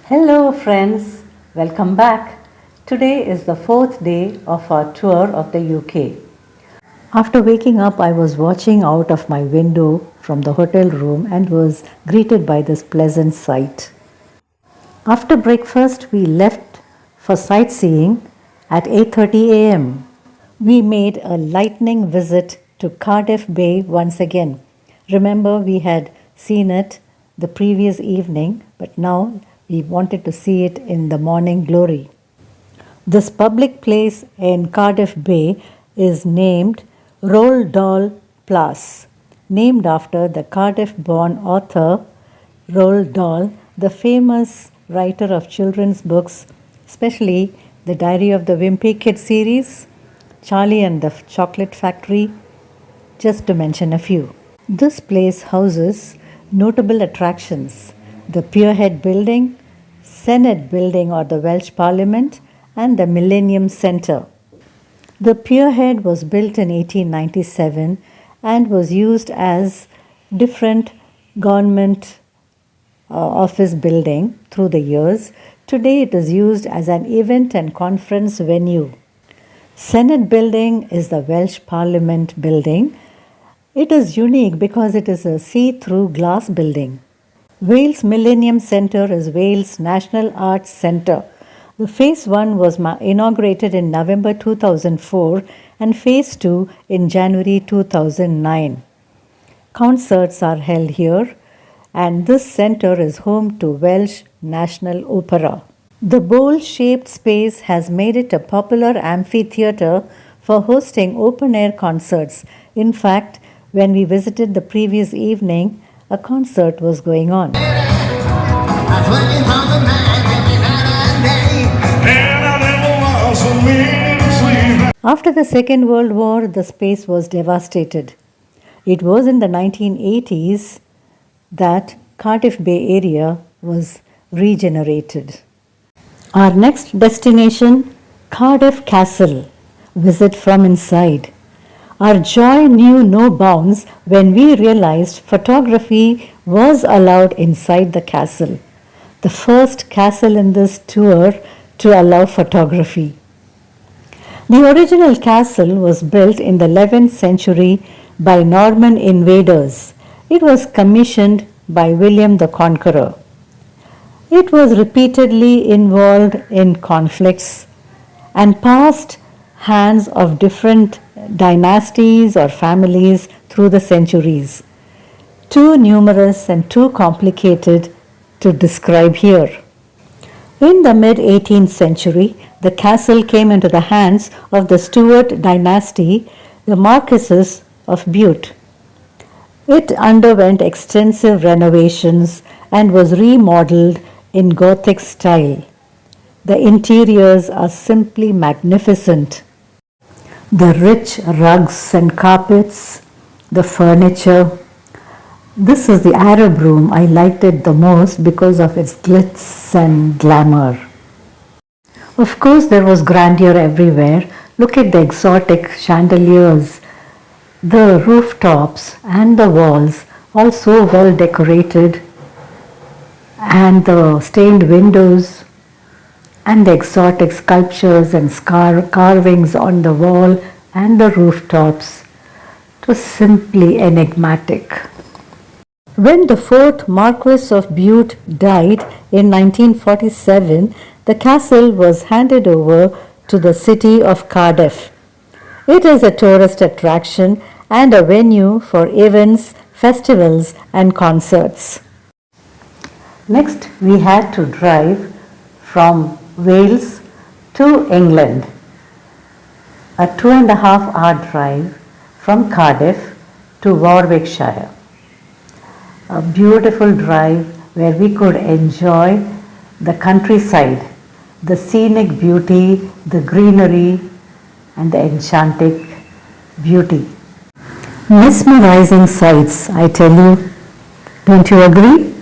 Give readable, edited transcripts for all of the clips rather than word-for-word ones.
Hello friends, welcome back. Today is the fourth day of our tour of the UK. After waking up, I was watching out of my window from the hotel room and was greeted by this pleasant sight. After breakfast, we left for sightseeing at 8:30 a.m. We made a lightning visit to Cardiff Bay once again. Remember, we had seen it the previous evening, but now we wanted to see it in the morning glory. This public place in Cardiff Bay is named Roald Dahl Place, named after the Cardiff-born author Roald Dahl, the famous writer of children's books, especially the Diary of the Wimpy Kid series, Charlie and the Chocolate Factory, just to mention a few. This place houses notable attractions: the Pierhead Building, Senate Building or the Welsh Parliament, and the Millennium Centre. The Pierhead was built in 1897 and was used as different government office building through the years. Today it is used as an event and conference venue. Senate Building is the Welsh Parliament building. It is unique because it is a see-through glass building. Wales Millennium Centre is Wales' National Arts Centre. The Phase 1 was inaugurated in November 2004 and Phase 2 in January 2009. Concerts are held here, and this centre is home to Welsh National Opera. The bowl-shaped space has made it a popular amphitheatre for hosting open-air concerts. In fact, when we visited the previous evening, a concert was going on. After the Second World War, the space was devastated. It was in the 1980s that Cardiff Bay area was regenerated. Our next destination, Cardiff Castle. Visit from inside. Our joy knew no bounds when we realized photography was allowed inside the castle. The first castle in this tour to allow photography. The original castle was built in the 11th century by Norman invaders. It was commissioned by William the Conqueror. It was repeatedly involved in conflicts and passed hands of different dynasties or families through the centuries. Too numerous and too complicated to describe here. In the mid-18th century, the castle came into the hands of the Stuart dynasty, the Marquesses of Bute. It underwent extensive renovations and was remodeled in Gothic style. The interiors are simply magnificent. The rich rugs and carpets, the furniture. This is the Arab room. I liked it the most because of its glitz and glamour. Of course, there was grandeur everywhere. Look at the exotic chandeliers, the rooftops and the walls, all so well decorated, and the stained windows and the exotic sculptures and carvings on the wall and the rooftops. It was simply enigmatic. When the fourth Marquess of Bute died in 1947, the castle was handed over to the city of Cardiff. It is a tourist attraction and a venue for events, festivals and concerts. Next, we had to drive from Wales to England. A 2.5-hour drive from Cardiff to Warwickshire. A beautiful drive where we could enjoy the countryside, the scenic beauty, the greenery and the enchanting beauty. Mesmerizing sights, I tell you. Don't you agree?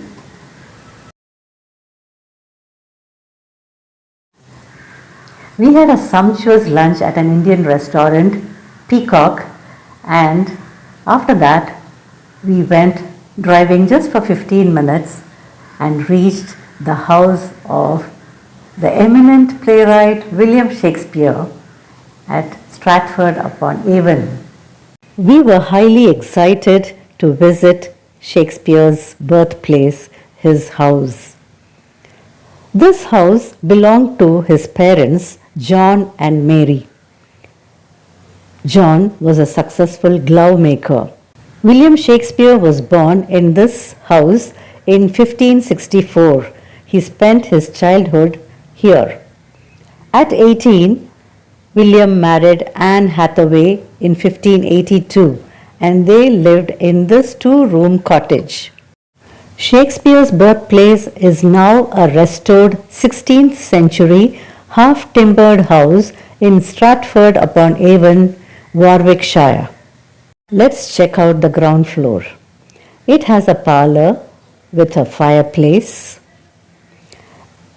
We had a sumptuous lunch at an Indian restaurant, Peacock, and after that we went driving just for 15 minutes and reached the house of the eminent playwright William Shakespeare at Stratford-upon-Avon. We were highly excited to visit Shakespeare's birthplace, his house. This house belonged to his parents, John and Mary. John was a successful glove maker. William Shakespeare was born in this house in 1564. He spent his childhood here. At 18, William married Anne Hathaway in 1582 and they lived in this two-room cottage. Shakespeare's birthplace is now a restored 16th century half-timbered house in Stratford-upon-Avon, Warwickshire. Let's check out the ground floor. It has a parlour with a fireplace,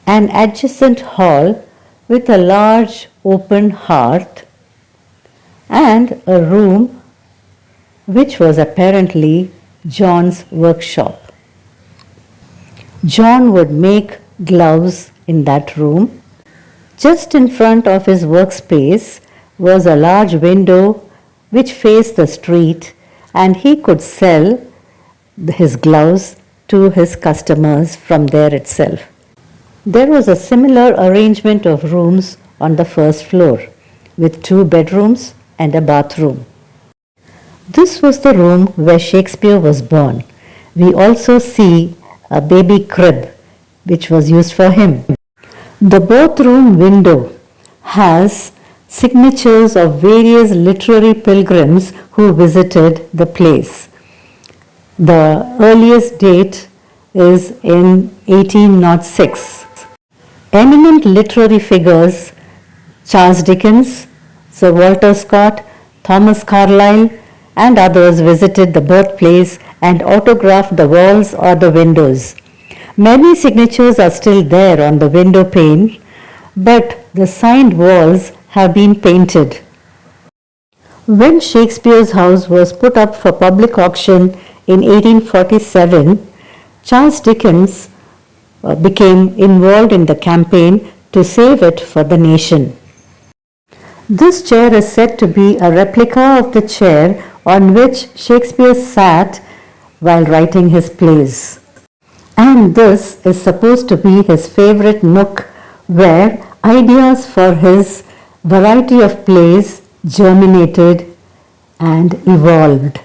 an adjacent hall with a large open hearth, and a room which was apparently John's workshop. John would make gloves in that room. Just in front of his workspace was a large window which faced the street, and he could sell his gloves to his customers from there itself. There was a similar arrangement of rooms on the first floor, with 2 bedrooms and a bathroom. This was the room where Shakespeare was born. We also see a baby crib, which was used for him. The bathroom window has signatures of various literary pilgrims who visited the place. The earliest date is in 1806. Eminent literary figures Charles Dickens, Sir Walter Scott, Thomas Carlyle, and others visited the birthplace and autographed the walls or the windows. Many signatures are still there on the window pane, but the signed walls have been painted. When Shakespeare's house was put up for public auction in 1847, Charles Dickens became involved in the campaign to save it for the nation. This chair is said to be a replica of the chair on which Shakespeare sat while writing his plays. And this is supposed to be his favorite nook where ideas for his variety of plays germinated and evolved.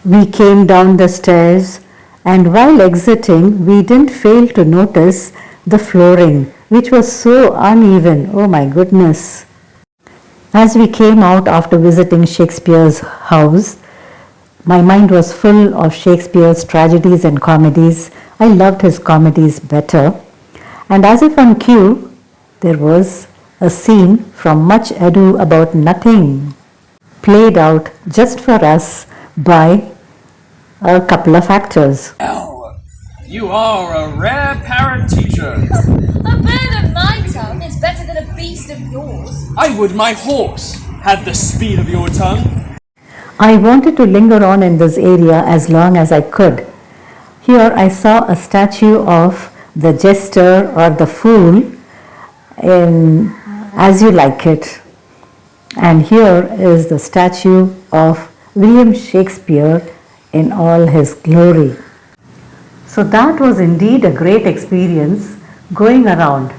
We came down the stairs, and while exiting, we didn't fail to notice the flooring, which was so uneven. Oh my goodness. As we came out after visiting Shakespeare's house, my mind was full of Shakespeare's tragedies and comedies. I loved his comedies better. And as if on cue, there was a scene from Much Ado About Nothing, played out just for us by a couple of actors. Well, you are a rare parent teacher. A bird of my tongue is better than a beast of yours. I would my horse had the speed of your tongue. I wanted to linger on in this area as long as I could. Here I saw a statue of the jester or the fool in As You Like It. And here is the statue of William Shakespeare in all his glory. So that was indeed a great experience going around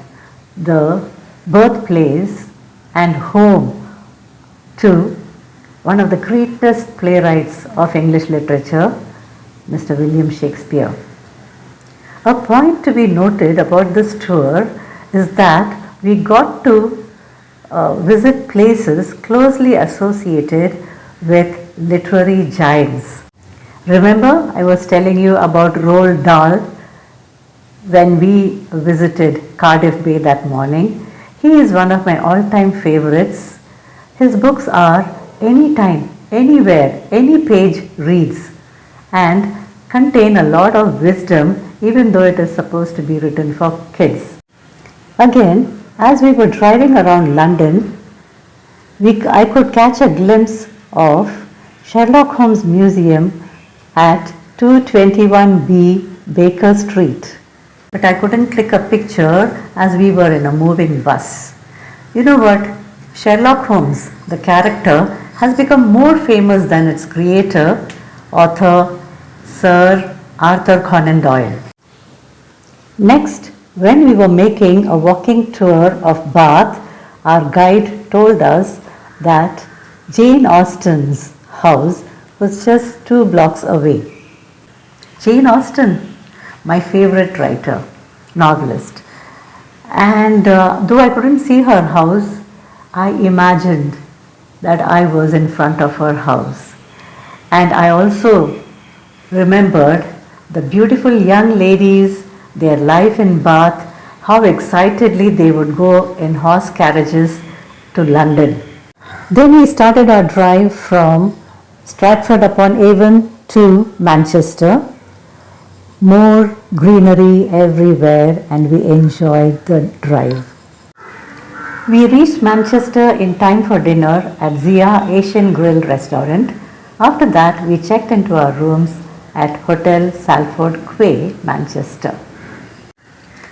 the birthplace and home to one of the greatest playwrights of English literature, Mr. William Shakespeare. A point to be noted about this tour is that we got to visit places closely associated with literary giants. Remember, I was telling you about Roald Dahl when we visited Cardiff Bay that morning. He is one of my all-time favorites. His books are anytime, anywhere, any page reads, and contain a lot of wisdom, even though it is supposed to be written for kids. Again, as we were driving around London, I could catch a glimpse of Sherlock Holmes Museum at 221B Baker Street. but I couldn't click a picture as we were in a moving bus. You know what? Sherlock Holmes, the character, has become more famous than its creator, author Sir Arthur Conan Doyle. Next, when we were making a walking tour of Bath, our guide told us that Jane Austen's house was just 2 blocks away. Jane Austen, my favorite writer, novelist. And though I couldn't see her house, I imagined that I was in front of her house. And I also remembered the beautiful young ladies, their life in Bath, how excitedly they would go in horse carriages to London. Then we started our drive from Stratford-upon-Avon to Manchester. More greenery everywhere, and we enjoyed the drive. We reached Manchester in time for dinner at Zia Asian Grill restaurant. After that, we checked into our rooms at Hotel Salford Quay, Manchester.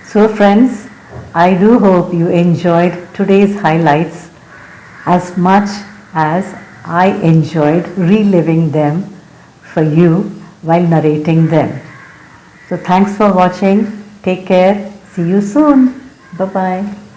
So friends, I do hope you enjoyed today's highlights as much as I enjoyed reliving them for you while narrating them. So thanks for watching. Take care. See you soon. Bye-bye.